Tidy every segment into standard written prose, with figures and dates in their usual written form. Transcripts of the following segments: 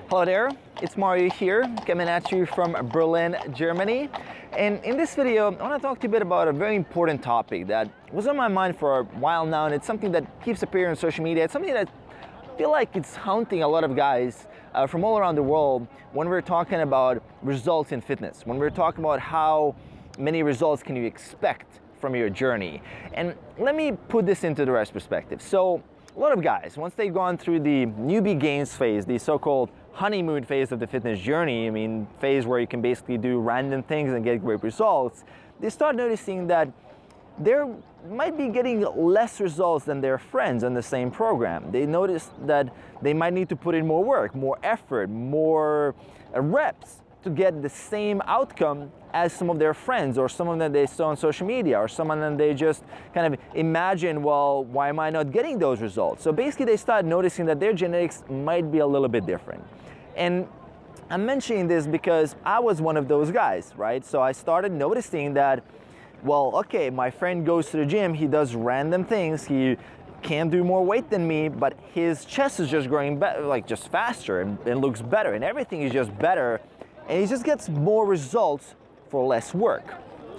Hello there, it's Mario here, coming at you from Berlin, Germany. And in this video, I want to talk to you a bit about a very important topic that was on my mind for a while now, and it's something that keeps appearing on social media. It's something that I feel like it's haunting a lot of guys from all around the world when we're talking about results in fitness, when we're talking about how many results can you expect from your journey. And let me put this into the right perspective. So a lot of guys, once they've gone through the newbie gains phase, the so-called honeymoon phase of the fitness journey, phase where you can basically do random things and get great results, they start noticing that they might be getting less results than their friends on the same program. They notice that they might need to put in more work, more effort, more reps to get the same outcome as some of their friends, or someone that they saw on social media, or someone that they just kind of imagine, well, why am I not getting those results? So basically they start noticing that their genetics might be a little bit different. And I'm mentioning this because I was one of those guys, right? So I started noticing that, well, okay, my friend goes to the gym, he does random things, he can do more weight than me, but his chest is just growing better, like just faster, and looks better, and everything is just better, and he just gets more results for less work.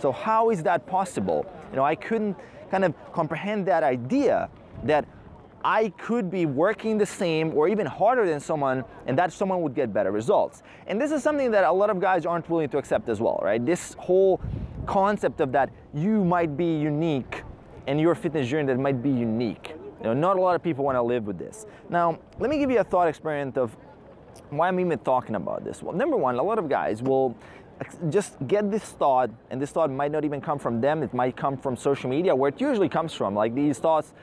So how is that possible? I couldn't kind of comprehend that idea that I could be working the same or even harder than someone, and that someone would get better results. And this is something that a lot of guys aren't willing to accept as well, right? This whole concept of that you might be unique and your fitness journey that might be unique. Not a lot of people want to live with this. Now, let me give you a thought experiment of why I'm even talking about this. Well, number one, a lot of guys will just get this thought, and this thought might not even come from them, it might come from social media, where it usually comes from. Like these thoughts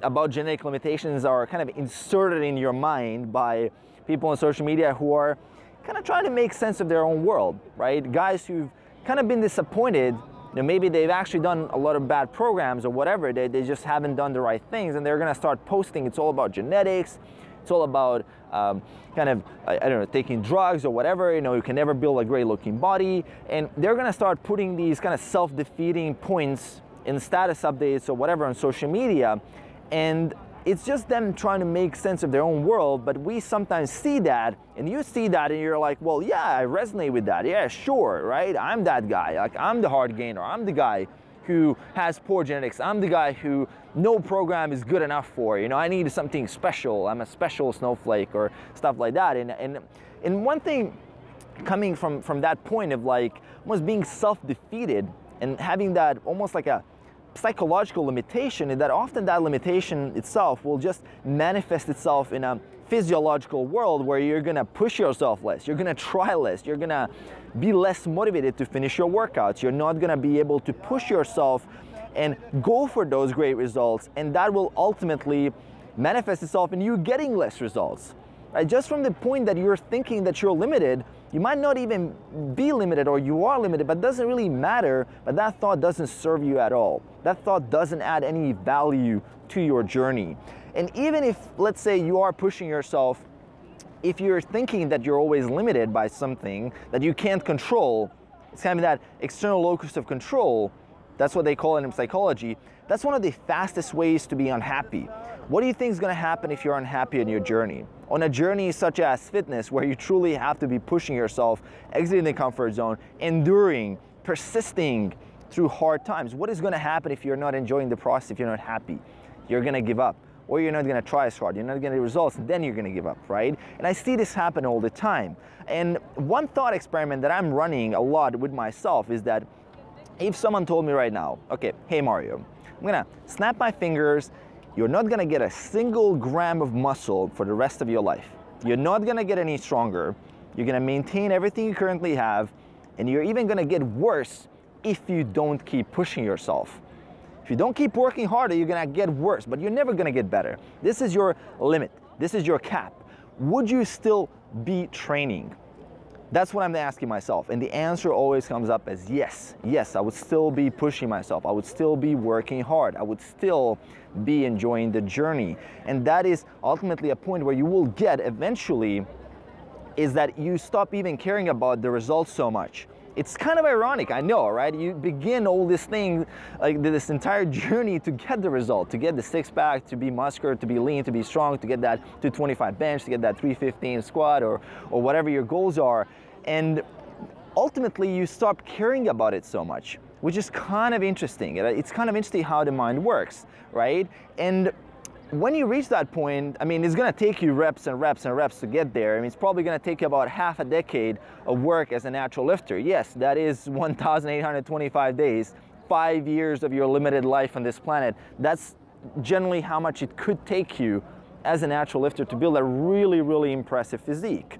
about genetic limitations are kind of inserted in your mind by people on social media who are kind of trying to make sense of their own world, right? Guys who've kind of been disappointed, maybe they've actually done a lot of bad programs or whatever, they just haven't done the right things, and they're gonna start posting, it's all about genetics, it's all about kind of, I don't know, taking drugs or whatever, you can never build a great looking body, and they're gonna start putting these kind of self-defeating points in status updates or whatever on social media, and it's just them trying to make sense of their own world. But we sometimes see that, and you see that, and you're like, well, yeah, I resonate with that, yeah, sure, right? I'm that guy, like I'm the hard gainer, I'm the guy who has poor genetics, I'm the guy who no program is good enough for, I need something special, I'm a special snowflake or stuff like that. And one thing coming from that point of like almost being self-defeated and having that almost like a psychological limitation, is that often that limitation itself will just manifest itself in a physiological world where you're gonna push yourself less, you're gonna try less, you're gonna be less motivated to finish your workouts, you're not gonna be able to push yourself and go for those great results, and that will ultimately manifest itself in you getting less results. Right? Just from the point that you're thinking that you're limited, you might not even be limited, or you are limited, but it doesn't really matter, but that thought doesn't serve you at all. That thought doesn't add any value to your journey. And even if, let's say, you are pushing yourself, if you're thinking that you're always limited by something that you can't control, it's kind of that external locus of control, that's what they call it in psychology, that's one of the fastest ways to be unhappy. What do you think is going to happen if you're unhappy in your journey? On a journey such as fitness, where you truly have to be pushing yourself, exiting the comfort zone, enduring, persisting through hard times, what is going to happen if you're not enjoying the process, if you're not happy? You're going to give up, or you're not going to try as hard, you're not going to get results, and then you're going to give up, right? And I see this happen all the time. And one thought experiment that I'm running a lot with myself is that if someone told me right now, okay, hey Mario, I'm going to snap my fingers, you're not gonna get a single gram of muscle for the rest of your life. You're not gonna get any stronger. You're gonna maintain everything you currently have, and you're even gonna get worse if you don't keep pushing yourself. If you don't keep working harder, you're gonna get worse, but you're never gonna get better. This is your limit. This is your cap. Would you still be training? That's what I'm asking myself, and the answer always comes up as yes. Yes, I would still be pushing myself. I would still be working hard. I would still be enjoying the journey. And that is ultimately a point where you will get eventually, is that you stop even caring about the results so much. It's kind of ironic, I know, right? You begin all this thing, like this entire journey to get the result, to get the six-pack, to be muscular, to be lean, to be strong, to get that 225 bench, to get that 315 squat, or whatever your goals are. And ultimately, you stop caring about it so much, which is kind of interesting. It's kind of interesting how the mind works, right? And when you reach that point, I mean, it's gonna take you reps and reps and reps to get there. I mean, it's probably gonna take you about half a decade of work as a natural lifter. Yes, that is 1,825 days, 5 years of your limited life on this planet. That's generally how much it could take you as a natural lifter to build a really, really impressive physique.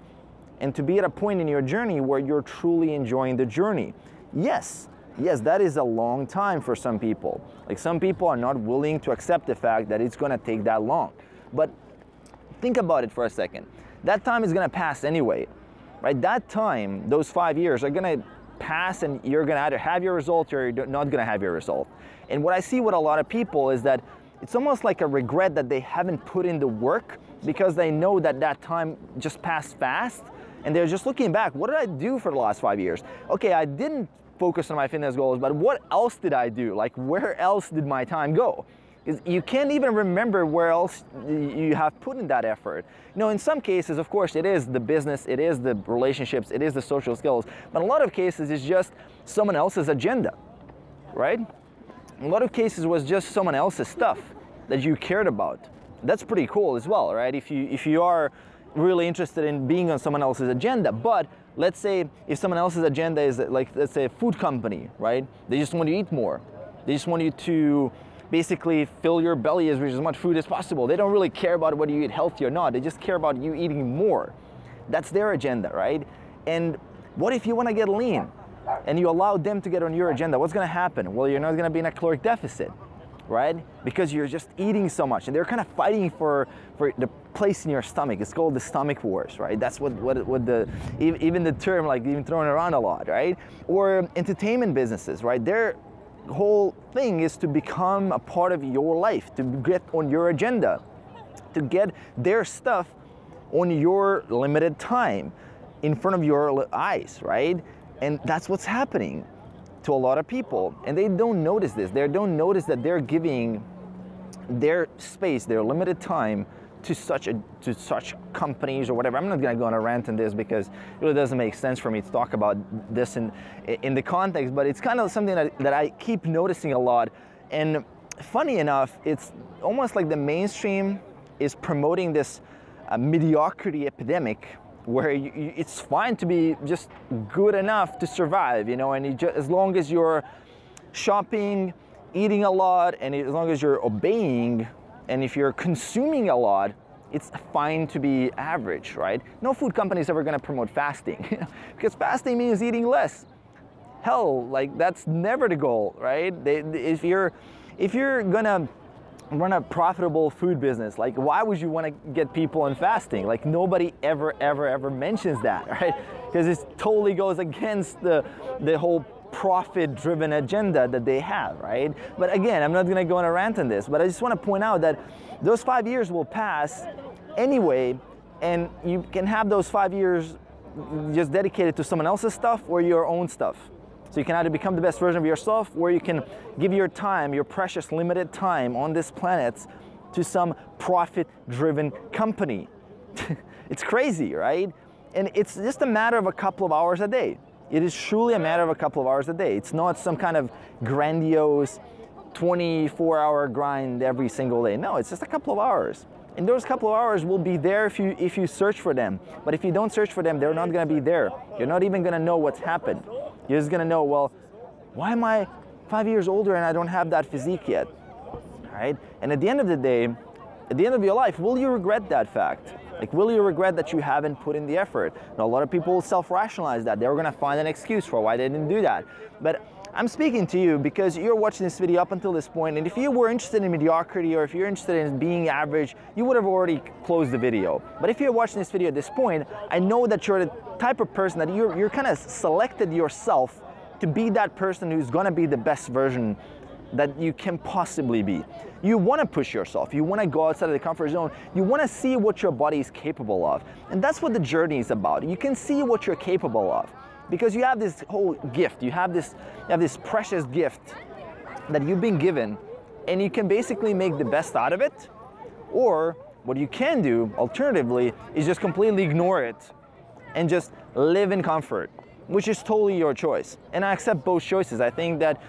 And to be at a point in your journey where you're truly enjoying the journey. Yes, that is a long time for some people. Like, some people are not willing to accept the fact that it's gonna take that long. But think about it for a second. That time is gonna pass anyway, right? That time, those 5 years are gonna pass, and you're gonna either have your result or you're not gonna have your result. And what I see with a lot of people is that it's almost like a regret that they haven't put in the work, because they know that that time just passed fast, and they're just looking back. What did I do for the last 5 years? Okay, I didn't focus on my fitness goals, but what else did I do? Like, where else did my time go? Because you can't even remember where else you have put in that effort. You know, in some cases, of course, it is the business, it is the relationships, it is the social skills, but in a lot of cases, it's just someone else's agenda, right? In a lot of cases, it was just someone else's stuff that you cared about. That's pretty cool as well, right? If you are really interested in being on someone else's agenda. But let's say if someone else's agenda is, like, let's say a food company, right? They just want you to eat more. They just want you to basically fill your belly with as much food as possible. They don't really care about whether you eat healthy or not. They just care about you eating more. That's their agenda, right? And what if you want to get lean and you allow them to get on your agenda? What's going to happen? Well, you're not going to be in a caloric deficit, right? Because you're just eating so much, and they're kind of fighting for the place in your stomach. It's called the stomach wars, right? That's what the, even the term, like, even thrown around a lot, right? Or entertainment businesses, right? Their whole thing is to become a part of your life, to get on your agenda, to get their stuff on your limited time in front of your eyes, right? And that's what's happening to a lot of people, and they don't notice this. They don't notice that they're giving their space, their limited time, to such companies or whatever. I'm not going to go on a rant on this because it really doesn't make sense for me to talk about this in the context, but it's kind of something that I keep noticing a lot. And funny enough, it's almost like the mainstream is promoting this mediocrity epidemic, where it's fine to be just good enough to survive, you know, and as long as you're shopping, eating a lot, and as long as you're obeying, and if you're consuming a lot, it's fine to be average, right? No food company is ever going to promote fasting because fasting means eating less. Hell, like, that's never the goal, right? If you're gonna run a profitable food business, like, why would you want to get people on fasting? Like, nobody ever mentions that, right? Because it totally goes against the whole profit-driven agenda that they have, right? But again, I'm not going to go on a rant on this, but I just want to point out that those 5 years will pass anyway, and you can have those 5 years just dedicated to someone else's stuff or your own stuff. So you can either become the best version of yourself, or you can give your time, your precious limited time on this planet, to some profit-driven company. It's crazy, right? And it's just a matter of a couple of hours a day. It is truly a matter of a couple of hours a day. It's not some kind of grandiose 24-hour grind every single day. No, it's just a couple of hours. And those couple of hours will be there if you search for them. But if you don't search for them, they're not going to be there. You're not even going to know what's happened. You're just going to know, well, why am I 5 years older and I don't have that physique yet? All right? And at the end of the day, at the end of your life, will you regret that fact? Like, will you regret that you haven't put in the effort? Now, a lot of people self-rationalize that. They're going to find an excuse for why they didn't do that. But I'm speaking to you because you're watching this video up until this point, and if you were interested in mediocrity, or if you're interested in being average, you would have already closed the video. But if you're watching this video at this point, I know that you're the type of person that you're kind of selected yourself to be that person who's going to be the best version that you can possibly be. You want to push yourself. You want to go outside of the comfort zone. You want to see what your body is capable of. And that's what the journey is about. You can see what you're capable of. because you have this whole gift, you have this precious gift that you've been given, and you can basically make the best out of it. Or what you can do, alternatively, is just completely ignore it and just live in comfort, which is totally your choice. And I accept both choices. I think that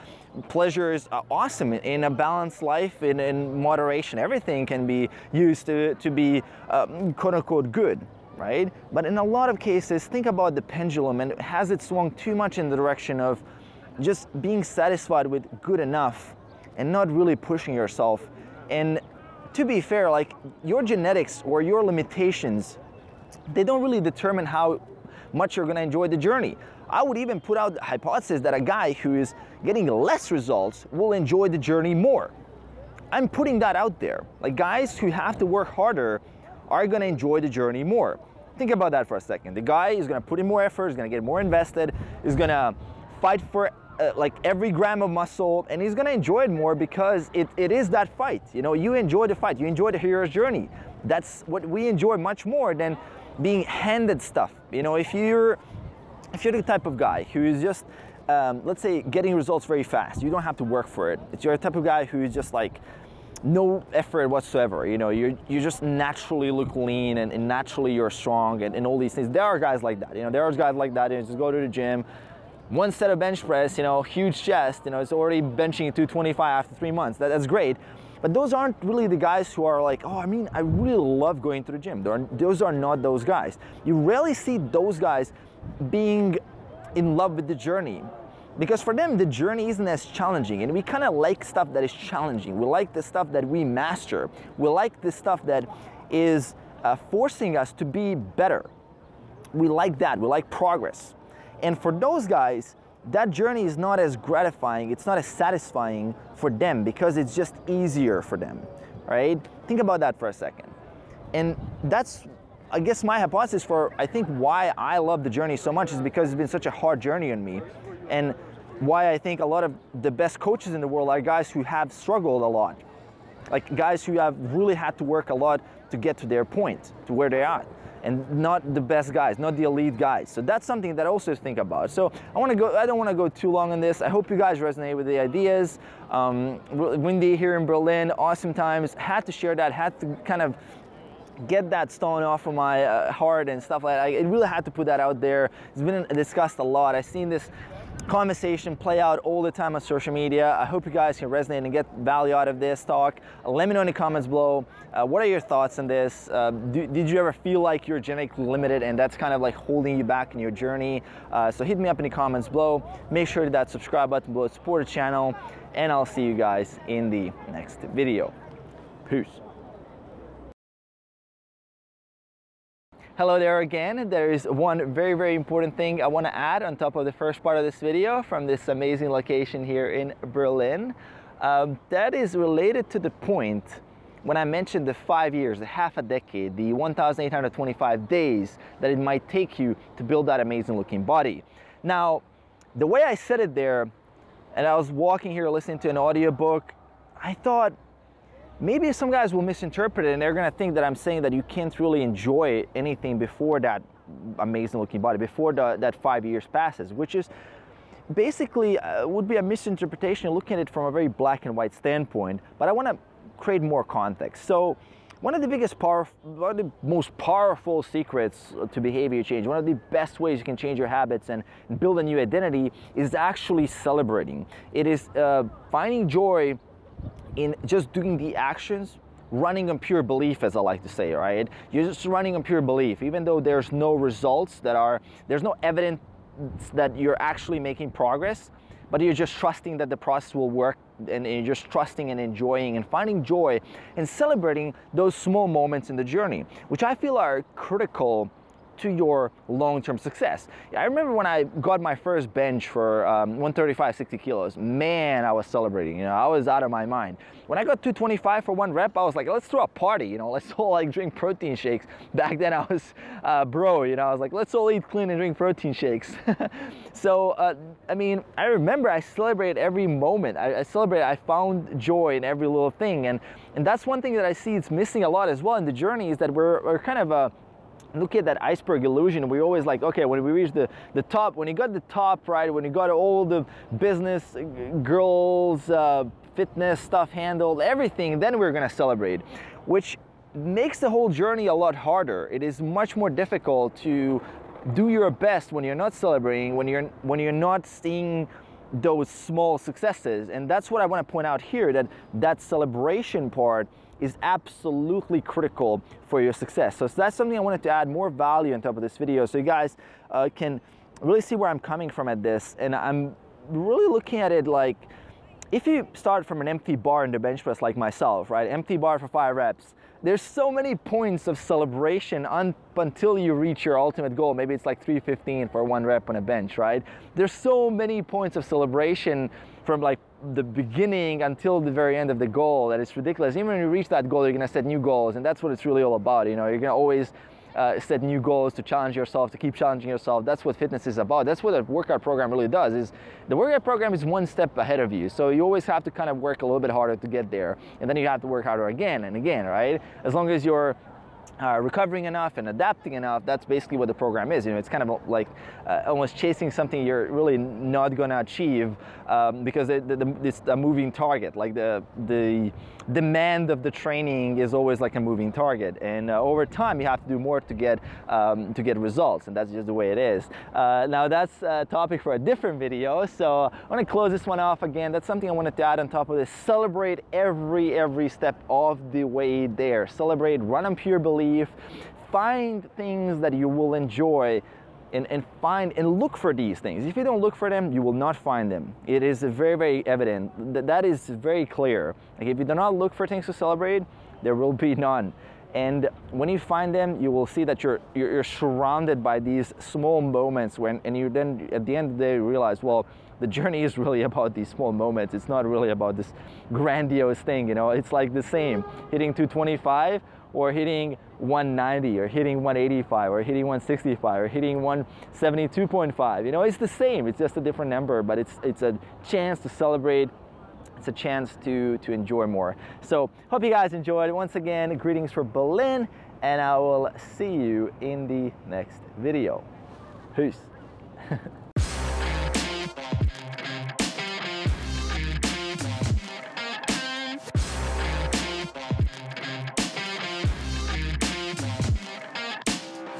pleasure is awesome in a balanced life, in moderation. Everything can be used to be quote unquote good, right? But in a lot of cases, think about the pendulum, and has it swung too much in the direction of just being satisfied with good enough and not really pushing yourself. And to be fair, like, your genetics or your limitations, they don't really determine how much you're gonna enjoy the journey. I would even put out the hypothesis that a guy who is getting less results will enjoy the journey more. I'm putting that out there. Like, guys who have to work harder are gonna enjoy the journey more. Think about that for a second. The guy is gonna put in more effort, is gonna get more invested, is gonna fight for like every gram of muscle, and he's gonna enjoy it more because it is that fight. You know, you enjoy the fight, you enjoy the hero's journey. That's what we enjoy much more than being handed stuff. You know, if you're the type of guy who is just, let's say, getting results very fast, you don't have to work for it. It's your type of guy who is just like, no effort whatsoever. You know, you just naturally look lean, and naturally you're strong, and all these things. There are guys like that. You know, there are guys like that, and just go to the gym, one set of bench press, you know, huge chest, you know, it's already benching 225 after 3 months. That's great. But those aren't really the guys who are like, oh, I mean, I really love going to the gym. Those are not those guys. You rarely see those guys being in love with the journey, because for them, the journey isn't as challenging. And we kind of like stuff that is challenging. We like the stuff that we master. We like the stuff that is forcing us to be better. We like that. We like progress. And for those guys, that journey is not as gratifying, it's not as satisfying for them, because it's just easier for them, right? Think about that for a second. And that's, I guess, my hypothesis for, I think, why I love the journey so much, is because it's been such a hard journey on me. And why I think a lot of the best coaches in the world are guys who have struggled a lot. Like, guys who have really had to work a lot to get to their point, to where they are. And not the best guys, not the elite guys. So that's something that I also think about. So I don't want to go too long on this. I hope you guys resonate with the ideas. Windy here in Berlin, awesome times. Had to share that, had to kind of get that stone off of my heart and stuff like that. I really had to put that out there. It's been discussed a lot. I've seen this conversation play out all the time on social media. I hope you guys can resonate and get value out of this talk. Let me know in the comments below. What are your thoughts on this? Did you ever feel like you're genetically limited and that's kind of like holding you back in your journey? So hit me up in the comments below. Make sure that subscribe button below, support the channel, and I'll see you guys in the next video. Peace. Hello there again. There is one very, very important thing I want to add on top of the first part of this video from this amazing location here in Berlin. That is related to the point when I mentioned the 5 years, the half a decade, the 1,825 days that it might take you to build that amazing looking body. Now, the way I said it there, and I was walking here listening to an audiobook, I thought, maybe some guys will misinterpret it and they're gonna think that I'm saying that you can't really enjoy anything before that amazing looking body, before that 5 years passes, which is basically would be a misinterpretation looking at it from a very black and white standpoint. But I wanna create more context. So one of the most powerful secrets to behavior change, one of the best ways you can change your habits and build a new identity is actually celebrating. It is finding joy in just doing the actions, running on pure belief, as I like to say, right? You're just running on pure belief, even though there's no results there's no evidence that you're actually making progress, but you're just trusting that the process will work, and you're just trusting and enjoying and finding joy and celebrating those small moments in the journey, which I feel are critical to your long-term success. I remember when I got my first bench for 135, 60 kilos, man, I was celebrating, you know, I was out of my mind. When I got 225 for one rep, I was like, let's throw a party, you know, let's all like drink protein shakes. Back then I was bro, you know, I was like, let's all eat clean and drink protein shakes. So, I mean, I remember I celebrated every moment. I found joy in every little thing. And that's one thing that I see it's missing a lot as well in the journey, is that we're kind of look at that iceberg illusion. We always like, okay, when we reach the top, when you got the top, right, when you got all the business, girls, fitness stuff handled, everything, then we're gonna celebrate, which makes the whole journey a lot harder. It is much more difficult to do your best when you're not celebrating, when you're not seeing those small successes. And that's what I want to point out here, that celebration part is absolutely critical for your success. So that's something I wanted to add more value on top of this video, so you guys can really see where I'm coming from at this. And I'm really looking at it like, if you start from an empty bar in the bench press like myself, right, empty bar for 5 reps, there's so many points of celebration until you reach your ultimate goal. Maybe it's like 315 for 1 rep on a bench, right? There's so many points of celebration from like the beginning until the very end of the goal that it's ridiculous. Even when you reach that goal, you're gonna set new goals, and that's what it's really all about. You know, you're gonna always set new goals to challenge yourself, to keep challenging yourself. That's what fitness is about. That's what a workout program really does. Is the workout program is one step ahead of you. So you always have to kind of work a little bit harder to get there, and then you have to work harder again and again, right? As long as you're recovering enough and adapting enough, that's basically what the program is. You know, it's kind of like almost chasing something you're really not going to achieve because it's a moving target. Like the demand of the training is always like a moving target, and over time you have to do more to get results, and that's just the way it is. Now that's a topic for a different video, so I want to close this one off again. That's something I wanted to add on top of this. Celebrate every step of the way there. Celebrate, run on pure belief. Find things that you will enjoy, and find and look for these things. If you don't look for them, you will not find them. It is very evident. That is very clear. Like, if you do not look for things to celebrate, there will be none. And when you find them, you will see that you're surrounded by these small moments and you then at the end of the day realize, well, the journey is really about these small moments. It's not really about this grandiose thing, you know. It's like the same, hitting 225 or hitting 190 or hitting 185 or hitting 165 or hitting 172.5. You know, it's the same. It's just a different number, but it's a chance to celebrate. It's a chance to enjoy more. So hope you guys enjoyed. Once again, greetings from Berlin, and I will see you in the next video. Peace.